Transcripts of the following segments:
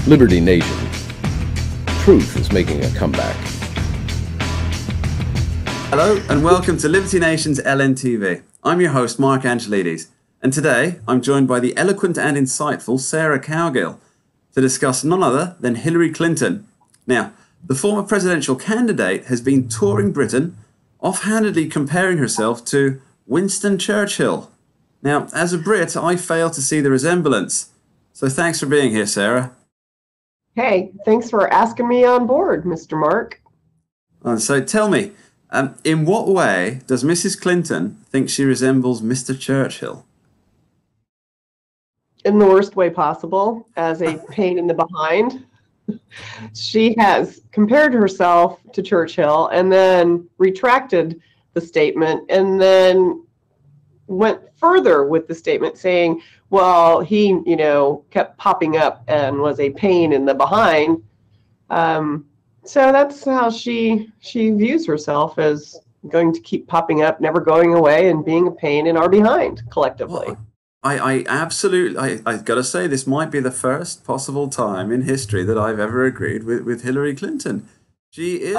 Liberty Nation. Truth is making a comeback. Hello and welcome to Liberty Nation's LNTV. I'm your host, Mark Angelides, and today I'm joined by the eloquent and insightful Sarah Cowgill to discuss none other than Hillary Clinton. Now, the former presidential candidate has been touring Britain, offhandedly comparing herself to Winston Churchill. Now, as a Brit, I fail to see the resemblance. So thanks for being here, Sarah. Hey, thanks for asking me on board, Mr. Mark. So tell me, in what way does Mrs. Clinton think she resembles Mr. Churchill? In the worst way possible, as a pain in the behind. She has compared herself to Churchill and then retracted the statement and then went further with the statement saying, well, he, kept popping up and was a pain in the behind. So that's how she views herself, as going to keep popping up, never going away, and being a pain in our behind collectively. Well, I absolutely, I got to say, this might be the first possible time in history that I've ever agreed with Hillary Clinton. She is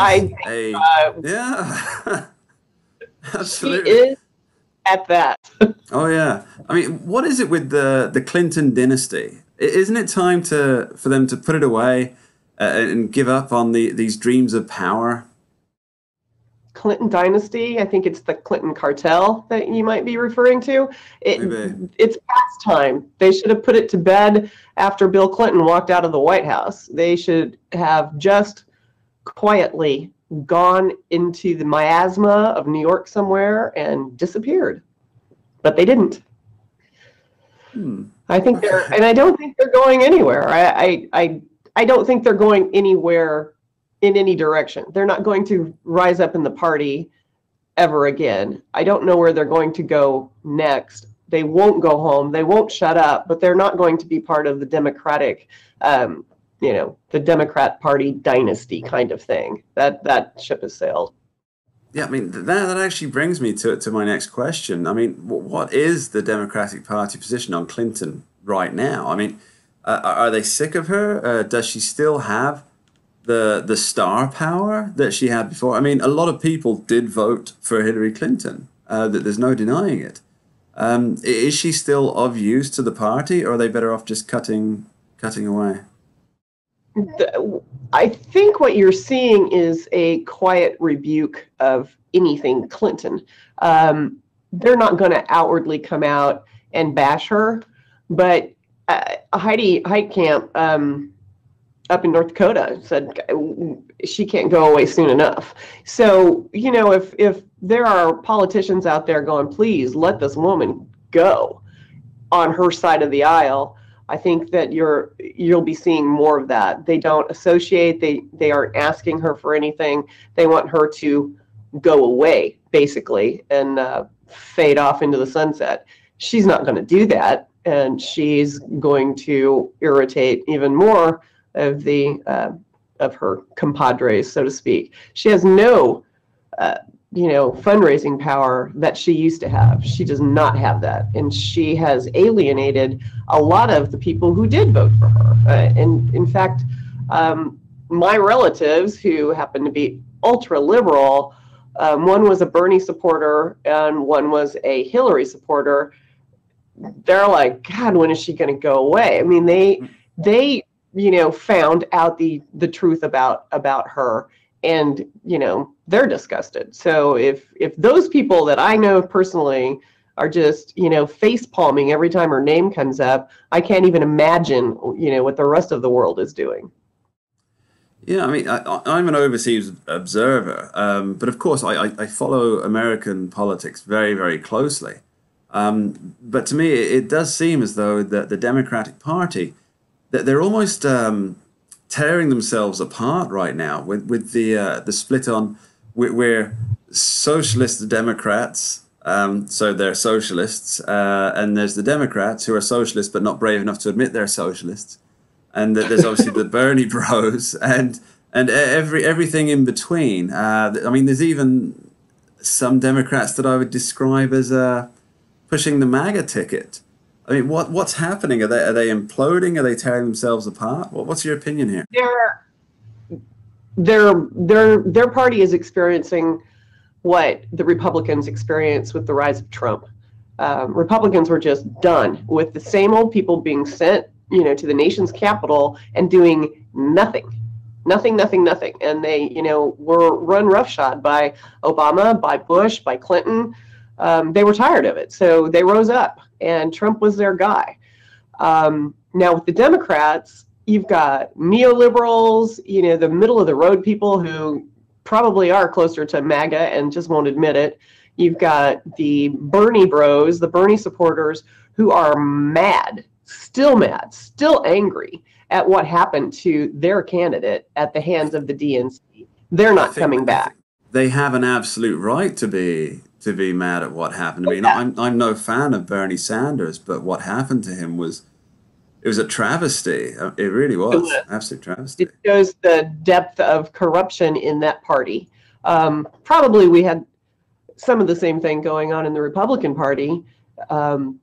yeah, absolutely. She is at that. Oh yeah. I mean, what is it with the Clinton dynasty? Isn't it time for them to put it away and give up on these dreams of power? Clinton dynasty, I think it's the Clinton cartel that you might be referring to. It's past time. They should have put it to bed after Bill Clinton walked out of the White House. They should have just quietly gone into the miasma of New York somewhere and disappeared. But they didn't. I think and I don't think they're going anywhere. I don't think they're going anywhere in any direction. They're not going to rise up in the party ever again. I don't know where they're going to go next. They won't go home. They won't shut up, but they're not going to be part of the Democratic, the Democrat Party dynasty kind of thing. That ship has sailed. Yeah, I mean, that actually brings me to my next question. I mean, what is the Democratic Party position on Clinton right now? I mean, are they sick of her? Does she still have the star power that she had before? I mean, a lot of people did vote for Hillary Clinton. There's no denying it. Is she still of use to the party, or are they better off just cutting away? I think what you're seeing is a quiet rebuke of anything Clinton. They're not going to outwardly come out and bash her, but Heidi Heitkamp up in North Dakota said she can't go away soon enough. So, if there are politicians out there going, please let this woman go on her side of the aisle, I think that you'll be seeing more of that. They don't associate. They aren't asking her for anything. They want her to go away, basically, and fade off into the sunset. She's not going to do that, and she's going to irritate even more of of her compadres, so to speak. She has no fundraising power that she used to have. She does not have that. And she has alienated a lot of the people who did vote for her. And in fact, my relatives, who happen to be ultra liberal, one was a Bernie supporter and one was a Hillary supporter. They're like, God, when is she going to go away? I mean, they found out the truth about her, and they're disgusted. So if those people that I know personally are just face palming every time her name comes up, I can't even imagine what the rest of the world is doing. Yeah, I mean, I'm an overseas observer, but of course I follow American politics very, very closely. But to me, it does seem as though the Democratic Party, that they're almost tearing themselves apart right now with the split on where socialist Democrats, so they're socialists, and there's the Democrats who are socialists but not brave enough to admit they're socialists, and there's obviously the Bernie Bros and everything in between. I mean, there's even some Democrats that I would describe as pushing the MAGA ticket. I mean, what's happening? Are they imploding? Are they tearing themselves apart? What's your opinion here? Their party is experiencing what the Republicans experienced with the rise of Trump. Republicans were just done with the same old people being sent, to the nation's capital and doing nothing. And they, were run roughshod by Obama, by Bush, by Clinton. They were tired of it. So they rose up and Trump was their guy. Now with the Democrats, you've got neoliberals, the middle of the road people who probably are closer to MAGA and just won't admit it. You've got the Bernie bros, the Bernie supporters who are mad, still angry at what happened to their candidate at the hands of the DNC. They're not coming back. They have an absolute right to be mad at what happened. I mean, I'm no fan of Bernie Sanders, but what happened to him was a travesty. It really was absolute travesty. It shows the depth of corruption in that party. Probably we had some of the same thing going on in the Republican Party 10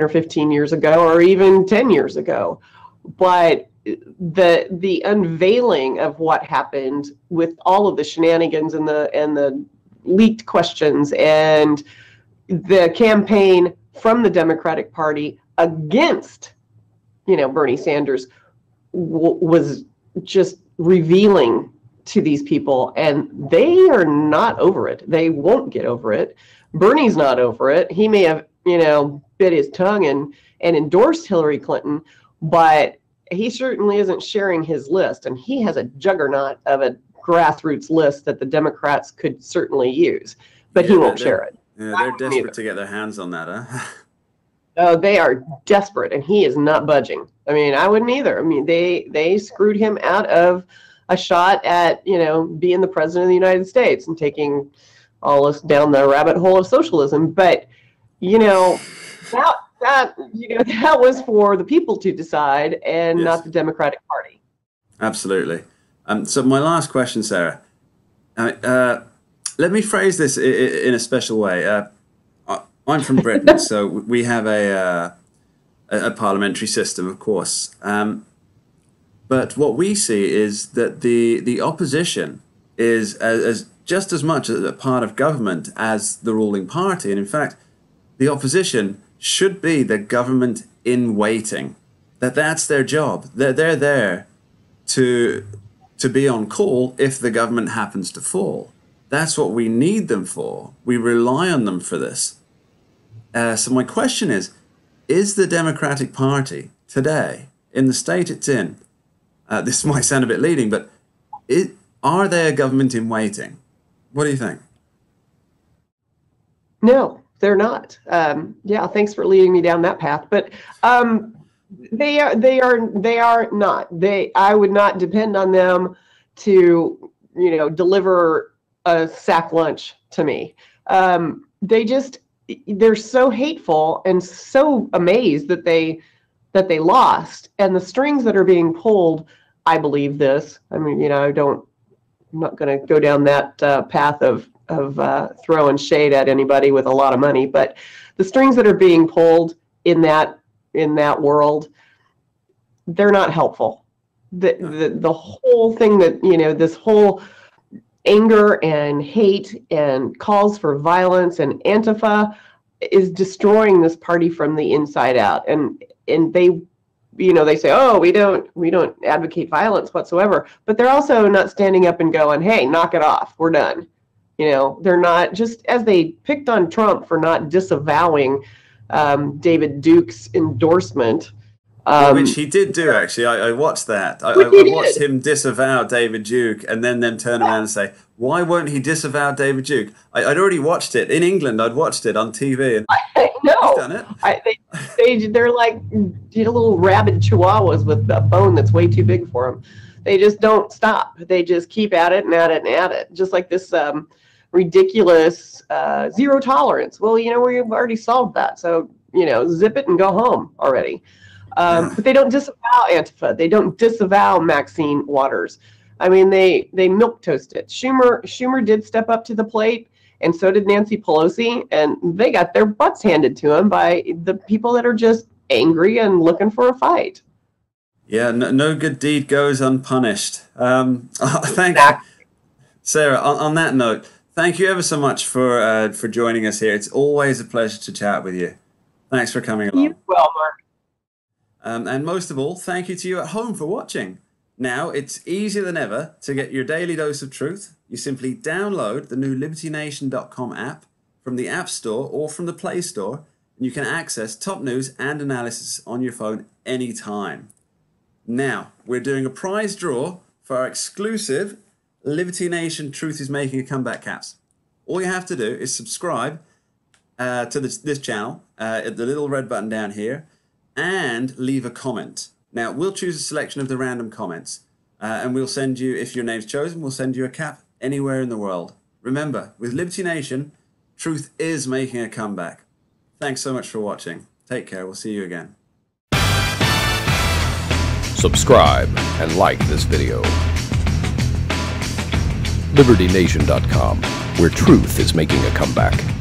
or 15 years ago, or even 10 years ago. But the unveiling of what happened with all of the shenanigans and the leaked questions and the campaign from the Democratic Party against, Bernie Sanders was just revealing to these people, and they are not over it. They won't get over it. Bernie's not over it. He may have, bit his tongue and endorsed Hillary Clinton, but he certainly isn't sharing his list, and he has a juggernaut of a grassroots list that the Democrats could certainly use, but he won't share it. Yeah, they're desperate to get their hands on that, huh? Oh, they are desperate, and he is not budging. I mean, I wouldn't either. I mean, they screwed him out of a shot at, being the president of the United States and taking all us down the rabbit hole of socialism. But, that was for the people to decide and not the Democratic Party. Absolutely. So my last question, Sarah, let me phrase this in a special way. I'm from Britain, so we have a parliamentary system, of course. But what we see is that the opposition is as just as much a part of government as the ruling party. And in fact, the opposition should be the government in waiting. That's their job. They're there to be on call if the government happens to fall. That's what we need them for. We rely on them for this. So my question is the Democratic Party today, in the state it's in, this might sound a bit leading, but are they a government in waiting? What do you think? No, they're not. Thanks for leading me down that path. But they are not. I would not depend on them to, deliver a sack lunch to me. They're so hateful and so amazed that they lost, and the strings that are being pulled. I believe this. I mean, I'm not going to go down that path of throwing shade at anybody with a lot of money, but the strings that are being pulled in that world, they're not helpful. The whole thing that, this whole anger and hate and calls for violence and Antifa is destroying this party from the inside out. And they, they say, oh, we don't advocate violence whatsoever, but they're also not standing up and going, hey, knock it off, we're done. They're not, just as they picked on Trump for not disavowing David Duke's endorsement. Which he did do, actually. I watched that. I watched him disavow David Duke and then turn around and say, why won't he disavow David Duke? I'd already watched it. In England, I'd watched it on TV. And he's done it. They're like little rabid chihuahuas with a bone that's way too big for them. They just don't stop. They just keep at it and at it and at it. Just like this ridiculous zero tolerance. Well, we've already solved that. So, zip it and go home already. But they don't disavow Antifa. They don't disavow Maxine Waters. I mean, they milquetoast it. Schumer did step up to the plate, and so did Nancy Pelosi, and they got their butts handed to them by the people that are just angry and looking for a fight. Yeah, no good deed goes unpunished. Thank you, Sarah. On that note, thank you ever so much for joining us here. It's always a pleasure to chat with you. Thanks for coming along. You well, Mark. And most of all, thank you to you at home for watching. Now, it's easier than ever to get your daily dose of truth. You simply download the new LibertyNation.com app from the App Store or from the Play Store, and you can access top news and analysis on your phone anytime. Now, we're doing a prize draw for our exclusive Liberty Nation Truth is Making a Comeback caps. All you have to do is subscribe to this channel at the little red button down here and leave a comment. Now, we'll choose a selection of the random comments and we'll send you, if your name's chosen, we'll send you a cap anywhere in the world. Remember, with Liberty Nation, truth is making a comeback. Thanks so much for watching. Take care. We'll see you again. Subscribe and like this video. LibertyNation.com, where truth is making a comeback.